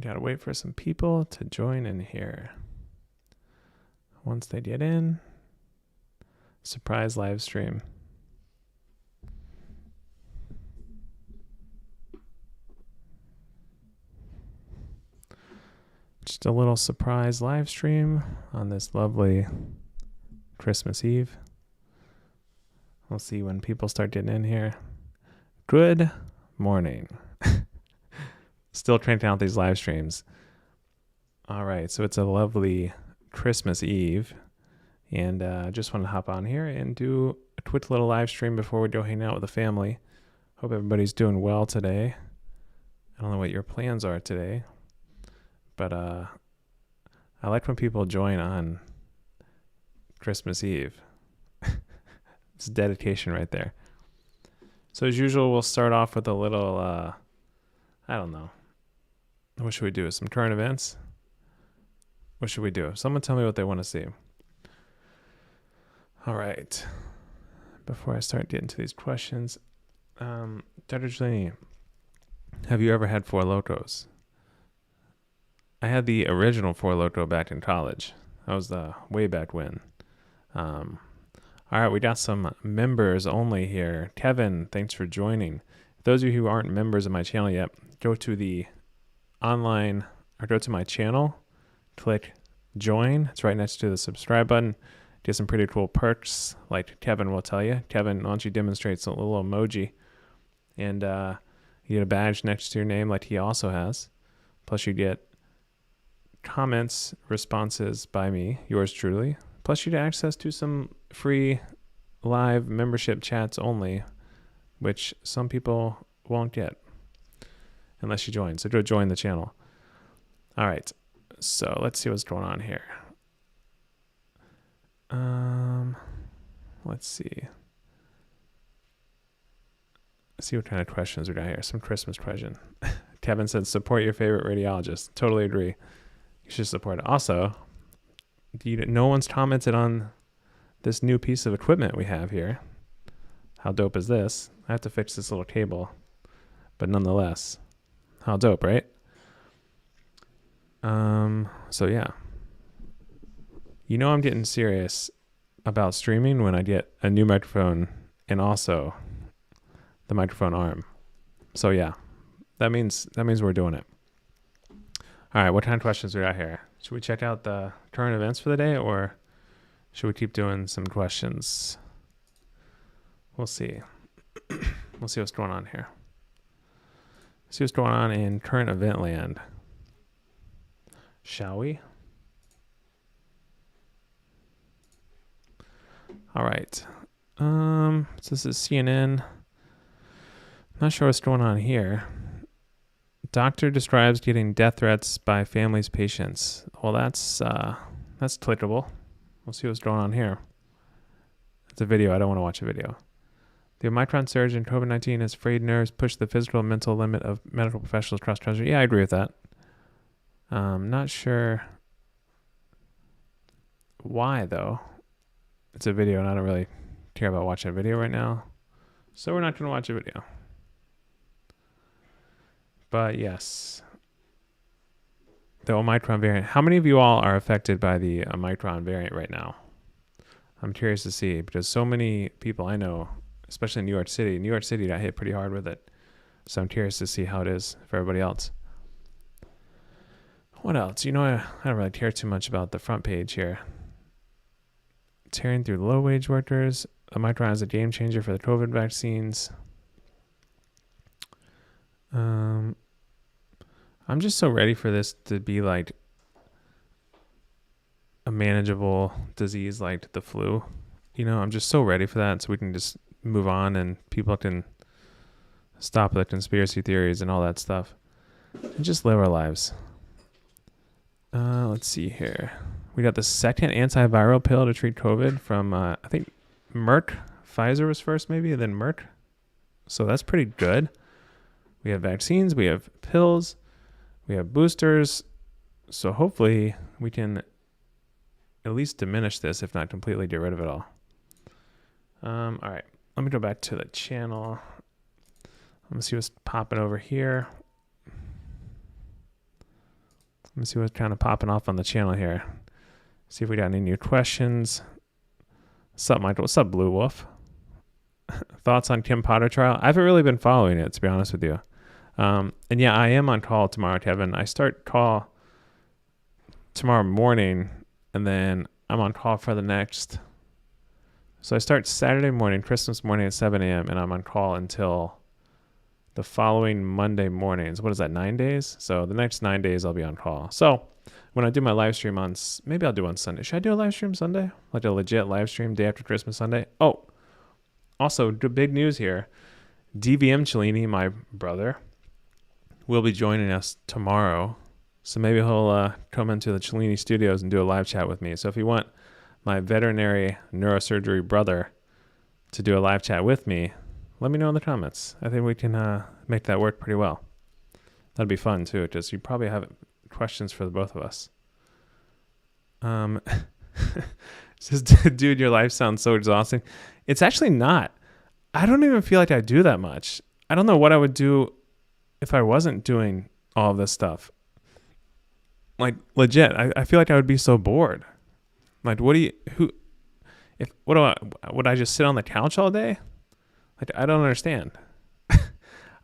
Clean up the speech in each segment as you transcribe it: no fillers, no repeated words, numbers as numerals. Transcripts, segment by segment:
Gotta wait for some people to join in here. Once they get in, surprise live stream. Just a little surprise live stream on this lovely Christmas Eve. We'll see when people start getting in here. Good morning. Still cranking out these live streams. All right, so it's a lovely Christmas Eve, and I just wanted to hop on here and do a quick little live stream before we go hang out with the family. Hope everybody's doing well today. I don't know what your plans are today, but I like when people join on Christmas Eve. It's dedication right there. So as usual, we'll start off with a little, I don't know. What should we do? Some current events? What should we do? Someone tell me what they want to see. All right. Before I start getting to these questions, Dr. Jelani, have you ever had Four Locos? I had the original Four Loko back in college. That was the way back when. All right, we got some members only here. Kevin, thanks for joining. Those of you who aren't members of my channel yet, go to the online, or go to my channel, click join. It's right next to the subscribe button. Get some pretty cool perks, like Kevin will tell you. Kevin, why don't you demonstrate a little emoji? And you get a badge next to your name like he also has. Plus you get comments, responses by me, yours truly. Plus you get access to some free live membership chats only, which some people won't get unless you join. So go join the channel. All right. So let's see what's going on here. Let's see. Let's see what kind of questions we got here. Some Christmas question. Kevin said, support your favorite radiologist. Totally agree. You should support it. Also, no one's commented on this new piece of equipment we have here. How dope is this? I have to fix this little cable, but nonetheless, how dope, right? So yeah, you know I'm getting serious about streaming when I get a new microphone and also the microphone arm. So yeah, that means we're doing it. All right, what kind of questions we got here? Should we check out the current events for the day, or should we keep doing some questions? We'll see. We'll see what's going on here. See what's going on in current event land. Shall we? All right. So this is CNN. Not sure what's going on here. Doctor describes getting death threats by family's patients. Well, that's clickable. We'll see what's going on here. It's a video. I don't want to watch a video. The Omicron surge in COVID-19 has frayed nerves, pushed the physical and mental limit of medical professionals across the country. Yeah, I agree with that. Not sure why, though. It's a video, and I don't really care about watching a video right now. So we're not going to watch a video. But yes, the Omicron variant. How many of you all are affected by the Omicron variant right now? I'm curious to see, because so many people I know, especially in New York City got hit pretty hard with it. So I'm curious to see how it is for everybody else. What else? You know, I don't really care too much about the front page here. Tearing through low-wage workers. Omicron is a game changer for the COVID vaccines. I'm just so ready for this to be like a manageable disease like the flu. You know, I'm just so ready for that, so we can just move on and people can stop the conspiracy theories and all that stuff and just live our lives. Let's see here. We got the second antiviral pill to treat COVID from, I think, Merck. Pfizer was first maybe, and then Merck. So that's pretty good. We have vaccines, we have pills, we have boosters. So hopefully we can at least diminish this, if not completely get rid of it all. All right, let me go back to the channel. Let me see what's popping over here. Let me see what's kind of popping off on the channel here. See if we got any new questions. What's up, Michael? What's up, Blue Wolf? Thoughts on Kim Potter trial? I haven't really been following it, to be honest with you. And yeah, I am on call tomorrow, Kevin. I start call tomorrow morning, and then I'm on call for the next. So I start Saturday morning, Christmas morning at 7 a.m., and I'm on call until the following Monday mornings. What is that, 9 days? So the next 9 days I'll be on call. So when I do my live stream on, maybe I'll do on Sunday. Should I do a live stream Sunday? Like a legit live stream day after Christmas Sunday? Oh, also the big news here. DVM Cellini, my brother, will be joining us tomorrow. So maybe he'll come into the Cellini studios and do a live chat with me. So if you want my veterinary neurosurgery brother to do a live chat with me, let me know in the comments. I think we can make that work pretty well. That'd be fun too, because you probably have questions for the both of us. Says, dude, your life sounds so exhausting. It's actually not. I don't even feel like I do that much. I don't know what I would do if I wasn't doing all of this stuff. Like legit, I feel like I would be so bored. Like, would I just sit on the couch all day? Like, I don't understand.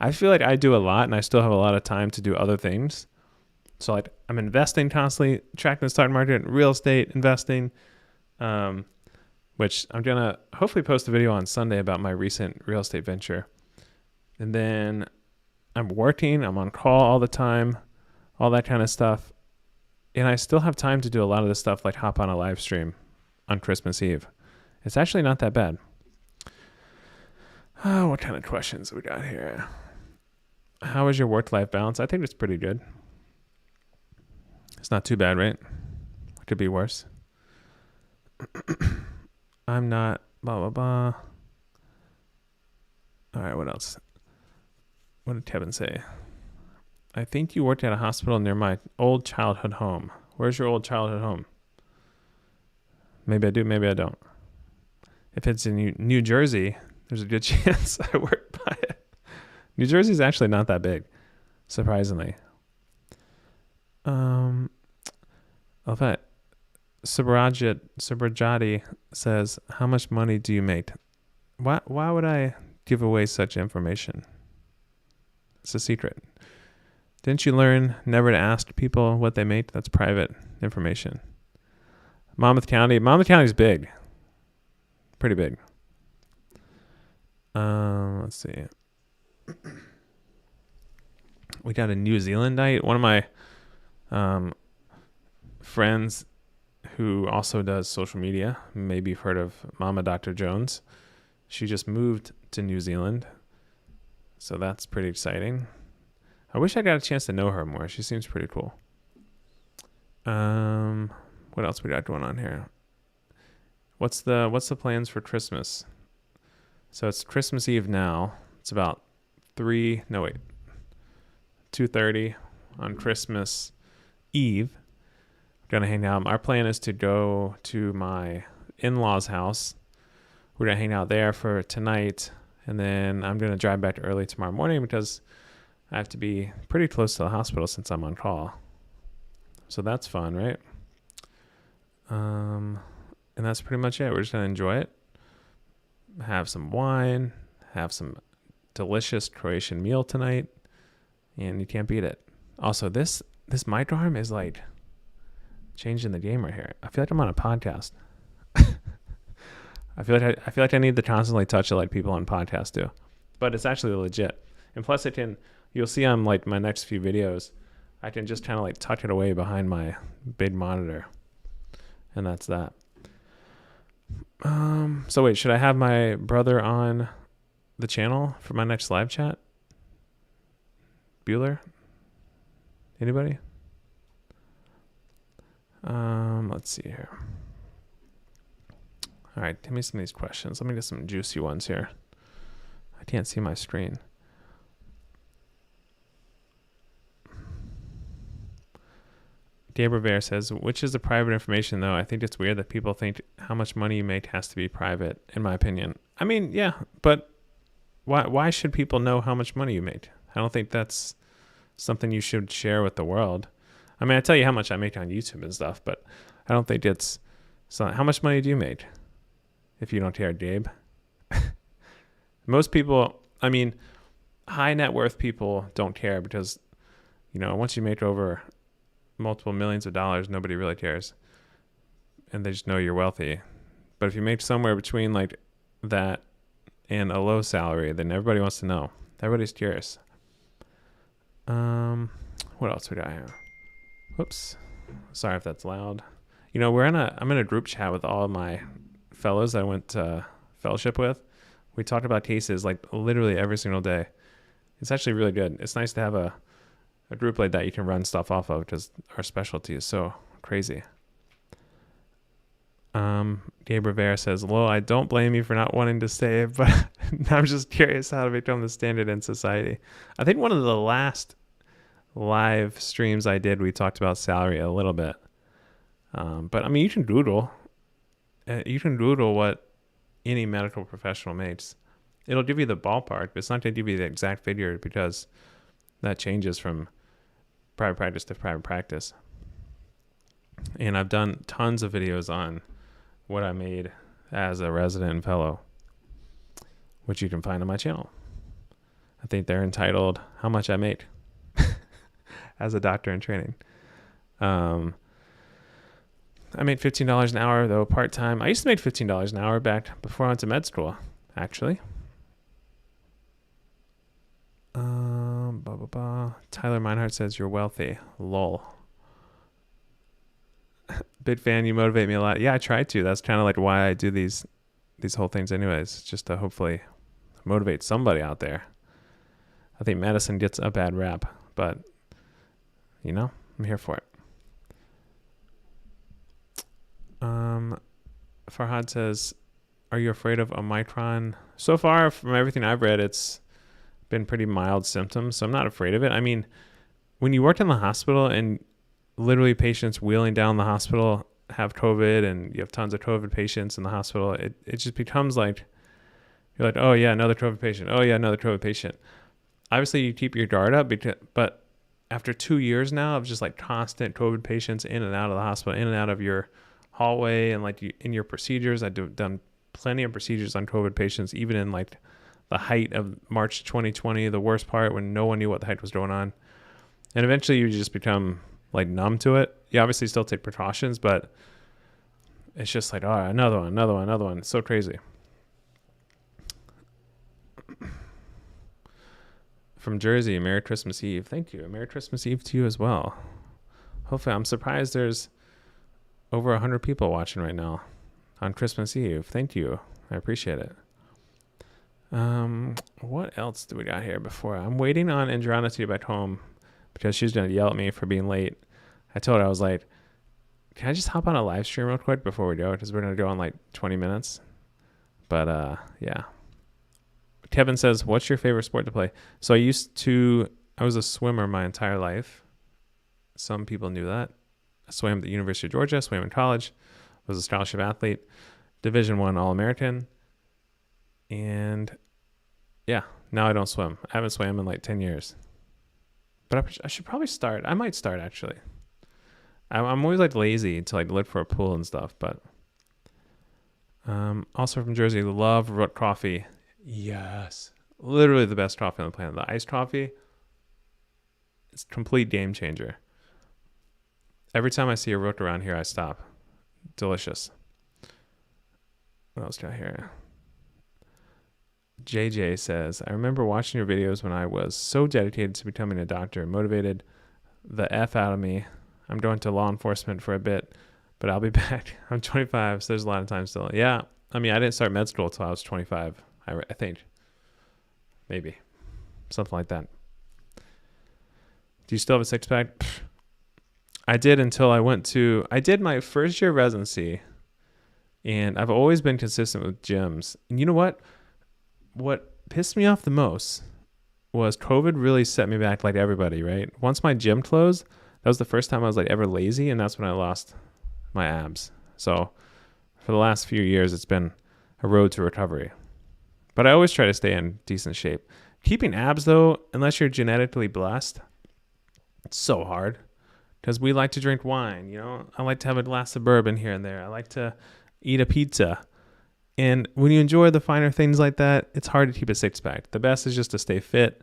I feel like I do a lot and I still have a lot of time to do other things. So like I'm investing constantly, tracking the stock market, real estate investing, which I'm going to hopefully post a video on Sunday about my recent real estate venture. And then I'm working, I'm on call all the time, all that kind of stuff. And I still have time to do a lot of this stuff, like hop on a live stream on Christmas Eve. It's actually not that bad. Oh, what kind of questions we got here? How is your work-life balance? I think it's pretty good. It's not too bad, right? It could be worse. I'm not blah, blah, blah. All right, what else? What did Kevin say? I think you worked at a hospital near my old childhood home. Where's your old childhood home? Maybe I do, maybe I don't. If it's in New Jersey, there's a good chance I work by it. New Jersey is actually not that big, surprisingly. Subrajati says, how much money do you make? Why would I give away such information? It's a secret. Didn't you learn never to ask people what they make? That's private information. Monmouth County is big. Pretty big. Let's see. We got a New Zealandite. One of my friends who also does social media. Maybe you've heard of Mama Dr. Jones. She just moved to New Zealand. So that's pretty exciting. I wish I got a chance to know her more. She seems pretty cool. What else we got going on here? What's the plans for Christmas? So it's Christmas Eve now. It's about 2:30 on Christmas Eve. Gonna hang out. Our plan is to go to my in-laws' house. We're gonna hang out there for tonight, and then I'm gonna drive back early tomorrow morning because I have to be pretty close to the hospital since I'm on call. So that's fun, right? And that's pretty much it. We're just gonna enjoy it. Have some wine, have some delicious Croatian meal tonight, and you can't beat it. Also, this mic arm is like changing the game right here. I feel like I'm on a podcast. I feel like I need to constantly touch it like people on podcasts do, but it's actually legit. And plus, you'll see on like my next few videos, I can just kind of like tuck it away behind my big monitor, and that's that. So wait, should I have my brother on the channel for my next live chat? Bueller? Anybody? Let's see here. All right, give me some of these questions. Let me get some juicy ones here. I can't see my screen. Gabriel Bear says, which is the private information, though? I think it's weird that people think how much money you make has to be private, in my opinion. I mean, yeah, but why should people know how much money you make? I don't think that's something you should share with the world. I mean, I tell you how much I make on YouTube and stuff, but I don't think it's. So, how much money do you make? If you don't care, Gabe. Most people, I mean, high net worth people don't care because, once you make over multiple millions of dollars, nobody really cares. And they just know you're wealthy. But if you make somewhere between like that and a low salary, then everybody wants to know. Everybody's curious. What else we got here? Whoops. Sorry if that's loud. I'm in a group chat with all of my fellows that I went to fellowship with. We talked about cases like literally every single day. It's actually really good. It's nice to have a group like that you can run stuff off of because our specialty is so crazy. Gabe Rivera says, "Well, I don't blame you for not wanting to save, but I'm just curious how to become the standard in society." I think one of the last live streams I did, we talked about salary a little bit. But I mean, you can Google what any medical professional makes. It'll give you the ballpark, but it's not going to give you the exact figure because that changes from private practice to private practice. And I've done tons of videos on what I made as a resident and fellow, which you can find on my channel. I think they're entitled "How Much I Make" as a doctor in training. I made $15 an hour though, part-time. I used to make $15 an hour back before I went to med school, actually. Tyler Meinhardt says, "You're wealthy." Lol. Big fan. You motivate me a lot. Yeah, I try to. That's kind of like why I do these whole things anyways, just to hopefully motivate somebody out there. I think medicine gets a bad rap, but I'm here for it. Farhad says, "Are you afraid of Omicron?" So far, from everything I've read, it's been pretty mild symptoms, so I'm not afraid of it. I mean, when you work in the hospital and literally patients wheeling down the hospital have COVID and you have tons of COVID patients in the hospital, it just becomes like, you're like, oh yeah, another COVID patient. Oh yeah, another COVID patient. Obviously, you keep your guard up, but after 2 years now of just like constant COVID patients in and out of the hospital, in and out of your hallway, and like in your procedures, I've done plenty of procedures on COVID patients, even in like the height of March 2020, the worst part when no one knew what the heck was going on. And eventually you just become like numb to it. You obviously still take precautions, but it's just like, oh, another one. It's so crazy. From Jersey, Merry Christmas Eve. Thank you. Merry Christmas Eve to you as well. Hopefully, I'm surprised there's over 100 people watching right now on Christmas Eve. Thank you. I appreciate it. What else do we got here before? I'm waiting on Androna to get back home because she's going to yell at me for being late. I told her, I was like, can I just hop on a live stream real quick before we go? Because we're going to go in like 20 minutes. But, yeah. Kevin says, "What's your favorite sport to play?" So I was a swimmer my entire life. Some people knew that. I swam at the University of Georgia, swam in college, was a scholarship athlete, Division I All-American. And yeah, now I don't swim. I haven't swam in like 10 years. But I should probably start. I might start actually. I'm always like lazy to like look for a pool and stuff, but also from Jersey, love root coffee. Yes. Literally the best coffee on the planet. The iced coffee, it's a complete game changer. Every time I see a root around here, I stop. Delicious. What else got here? JJ says, "I remember watching your videos when I was so dedicated to becoming a doctor, motivated the F out of me. I'm going to law enforcement for a bit, but I'll be back. I'm 25, so there's a lot of time still." Yeah, I mean, I didn't start med school until I was 25, I think. Maybe. Something like that. Do you still have a six-pack? I did until I did my first year residency, and I've always been consistent with gyms. And you know what? What pissed me off the most was COVID really set me back like everybody, right? Once my gym closed, that was the first time I was like ever lazy, and that's when I lost my abs. So for the last few years, it's been a road to recovery. But I always try to stay in decent shape. Keeping abs though, unless you're genetically blessed, it's so hard. because we like to drink wine. I like to have a glass of bourbon here and there. I like to eat a pizza. And when you enjoy the finer things like that, it's hard to keep a six pack. The best is just to stay fit.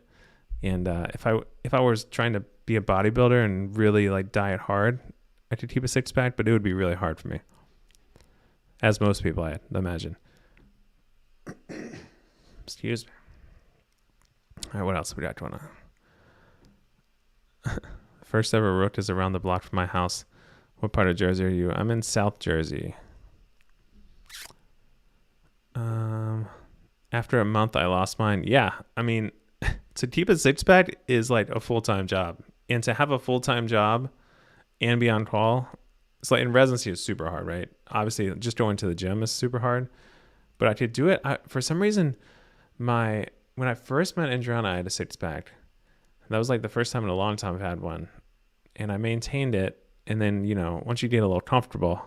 And if I was trying to be a bodybuilder and really like diet hard, I could keep a six pack, but it would be really hard for me, as most people, I imagine. Excuse me. All right, what else we got going on? First ever rooked is around the block from my house. What part of Jersey are you? I'm in South Jersey. After a month, I lost mine. Yeah, I mean, to keep a six pack is like a full-time job, and to have a full-time job and be on call, it's like in residency is super hard, right? Obviously, just going to the gym is super hard, but I could do it. For some reason, when I first met Adriana, I had a six pack. That was like the first time in a long time I've had one, and I maintained it. And then once you get a little comfortable,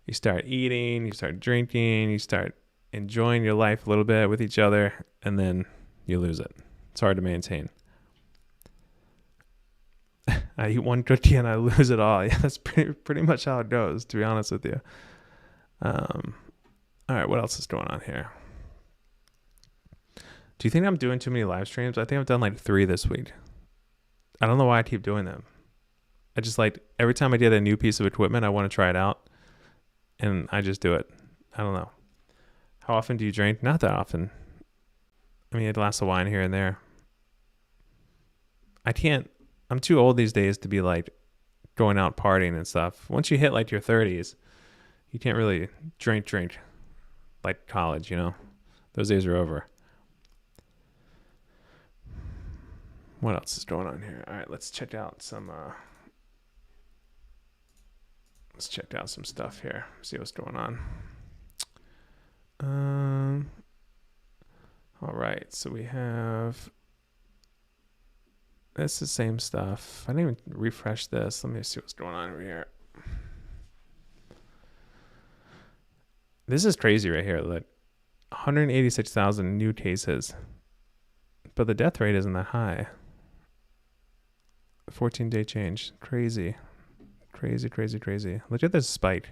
you start eating, you start drinking, you start enjoying your life a little bit with each other, and then you lose it. It's hard to maintain. I eat one cookie and I lose it all. Yeah, that's pretty much how it goes, to be honest with you. All right, what else is going on here? Do you think I'm doing too many live streams? I think I've done like 3 this week. I don't know why I keep doing them. I just like every time I get a new piece of equipment, I want to try it out, and I just do it. I don't know. How often do you drink? Not that often. I mean, a glass of wine here and there. I'm too old these days to be like going out partying and stuff. Once you hit like your 30s, you can't really drink like college, Those days are over. What else is going on here? All right, let's check out some stuff here. See what's going on. All right, so we have this is the same stuff. I didn't even refresh this. Let me see what's going on over here. This is crazy right here. Like 186,000 new cases, but the death rate isn't that high. 14-day change. Crazy. Look at this spike.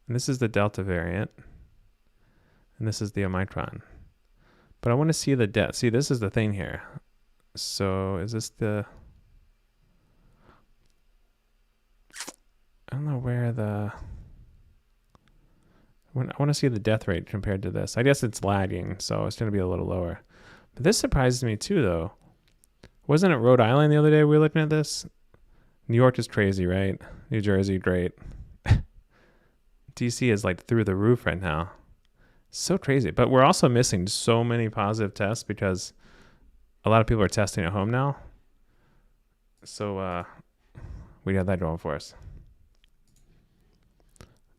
And this is the Delta variant. And this is the Omicron. But I want to see the death. See, this is the thing here. So is this the... I don't know where the... I want to see the death rate compared to this. I guess it's lagging, so it's going to be a little lower. But this surprises me too, though. Wasn't it Rhode Island the other day we were looking at this? New York is crazy, right? New Jersey, great. DC is like through the roof right now. So crazy. But we're also missing so many positive tests because a lot of people are testing at home now. So we got that going for us.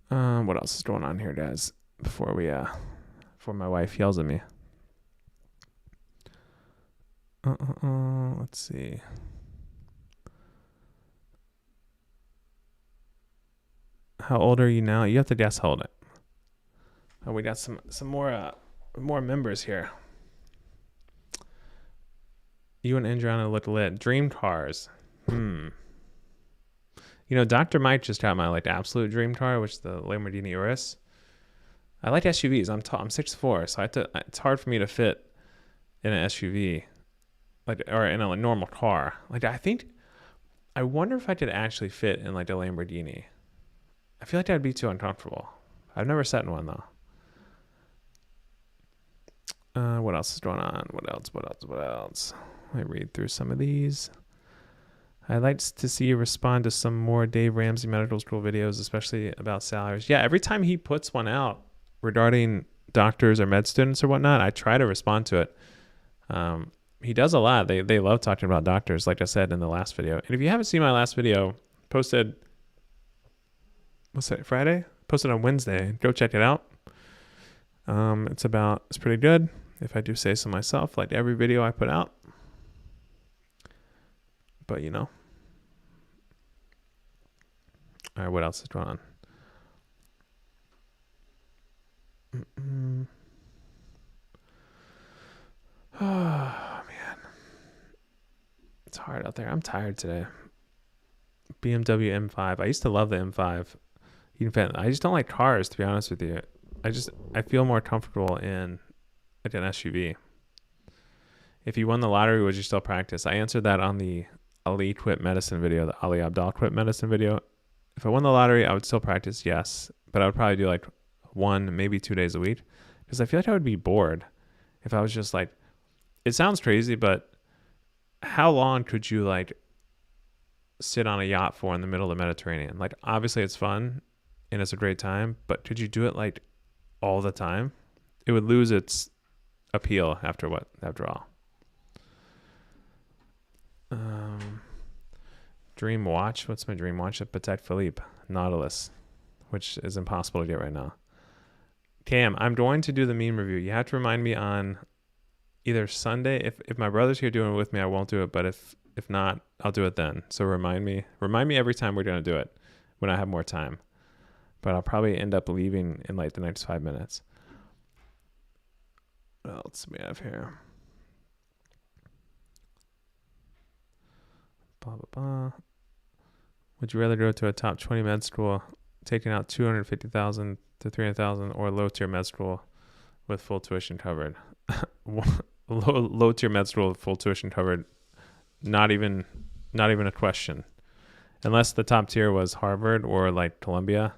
What else is going on here, guys? Before my wife yells at me. Let's see. How old are you now? You have to guess how old. Oh, we got some more members here. You and Adriana look lit. Dream cars. Dr. Mike just got my like absolute dream car, which is the Lamborghini Urus. I like SUVs. I'm 6'4", so it's hard for me to fit in an SUV, or in a normal car. I wonder if I could actually fit in like a Lamborghini. I feel like that'd be too uncomfortable. I've never sat in one though. What else is going on? What else? Let me read through some of these. I'd like to see you respond to some more Dave Ramsey Medical School videos, especially about salaries. Yeah, every time he puts one out regarding doctors or med students or whatnot, I try to respond to it. He does a lot. They love talking about doctors, like I said in the last video. And if you haven't seen my last video, posted, Friday? Posted on Wednesday. Go check it out. It's pretty good, if I do say so myself, like every video I put out. But all right, what else is going on? Oh man, it's hard out there. I'm tired today. BMW M5. I used to love the M5. I just don't like cars, to be honest with you. I feel more comfortable in like an SUV. If you won the lottery, would you still practice? I answered that on the Ali Quit Medicine video, the Ali Abdal Quit Medicine video. If I won the lottery, I would still practice, yes. But I would probably do like 1, maybe 2 days a week. Because I feel like I would be bored if I was just like, it sounds crazy, but how long could you like sit on a yacht for in the middle of the Mediterranean? Like, obviously it's fun and it's a great time, but could you do it like all the time? It would lose its appeal after all. Dream watch. What's my dream watch? A Patek Philippe Nautilus, which is impossible to get right now. Cam, I'm going to do the meme review. You have to remind me on either Sunday. If my brother's here doing it with me, I won't do it. But if not, I'll do it then. So remind me every time we're going to do it when I have more time. But I'll probably end up leaving in like the next 5 minutes. What else do we have here? Blah, blah, blah. Would you rather go to a top 20 med school, taking out $250,000 to $300,000, or low tier med school with full tuition covered? low tier med school with full tuition covered. Not even a question. Unless the top tier was Harvard or like Columbia,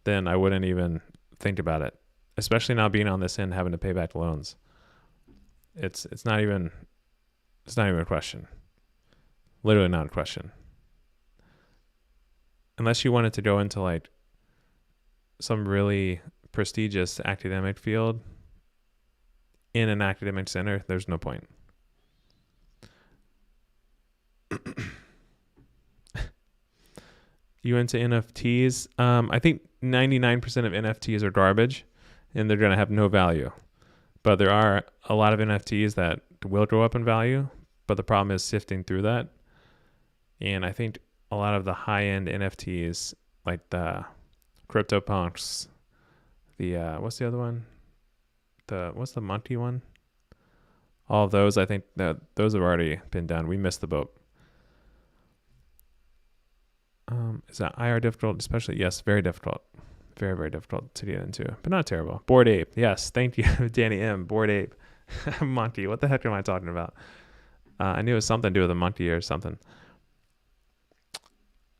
then I wouldn't even think about it. Especially now being on this end, having to pay back loans. It's not even a question. Literally not a question. Unless you wanted to go into like some really prestigious academic field in an academic center, there's no point. You into NFTs? I think 99% of NFTs are garbage and they're going to have no value. But there are a lot of NFTs that will go up in value, but the problem is sifting through that. And I think a lot of the high-end NFTs, like the CryptoPunks, the what's the other one? What's the monkey one? All of those, I think that those have already been done. We missed the boat. Is that IR difficult? Especially, yes, very difficult. Very, very difficult to get into, but not terrible. Bored Ape. Yes, thank you, Danny M. Bored Ape. Monkey. What the heck am I talking about? I knew it was something to do with a monkey or something.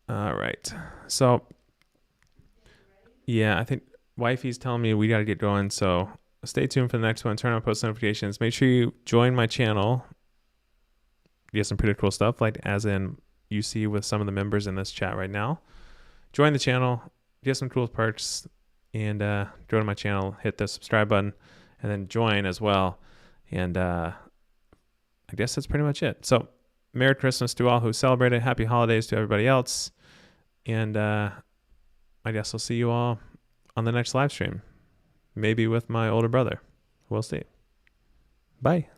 All right. So, yeah, I think wifey's telling me we got to get going. So stay tuned for the next one. Turn on post notifications. Make sure you join my channel. You get some pretty cool stuff, like as in you see with some of the members in this chat right now. Join the channel, get some cool perks, and go to my channel, hit the subscribe button, and then join as well. And I guess that's pretty much it. So Merry Christmas to all who celebrate it. Happy holidays to everybody else. And I guess I'll see you all on the next live stream. Maybe with my older brother. We'll see. Bye.